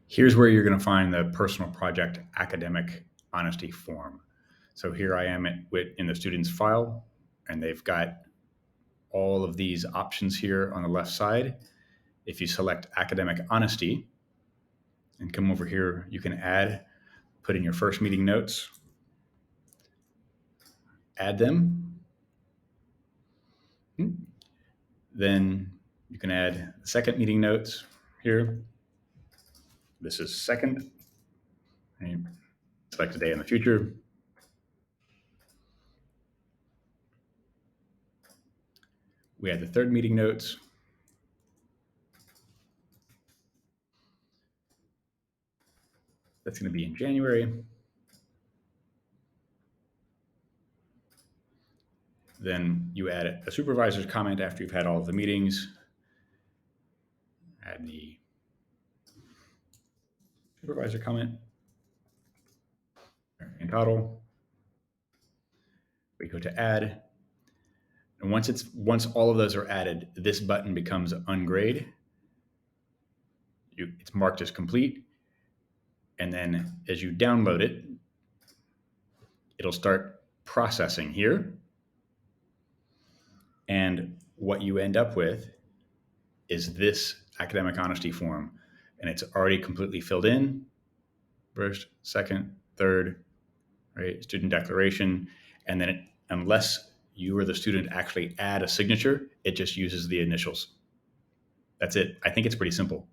Here's where you're going to find the personal project academic honesty form. So here I am in the student's file, and they've got all of these options here on the left side. If you select academic honesty and come over here, you can put in your first meeting notes, add them. Then you can add second meeting notes here. This is second. Select a day in the future. We add the third meeting notes. That's going to be in January. Then you add a supervisor's comment after you've had all of the meetings. Add the supervisor comment in Toddle. We go to add. And once all of those are added, this button becomes ungrade. It's marked as complete. And then as you download it, it'll start processing here. And what you end up with is this academic honesty form. And it's already completely filled in. First, second, third, right? Student declaration. And then unless you or the student actually add a signature, it just uses the initials. That's it. I think it's pretty simple.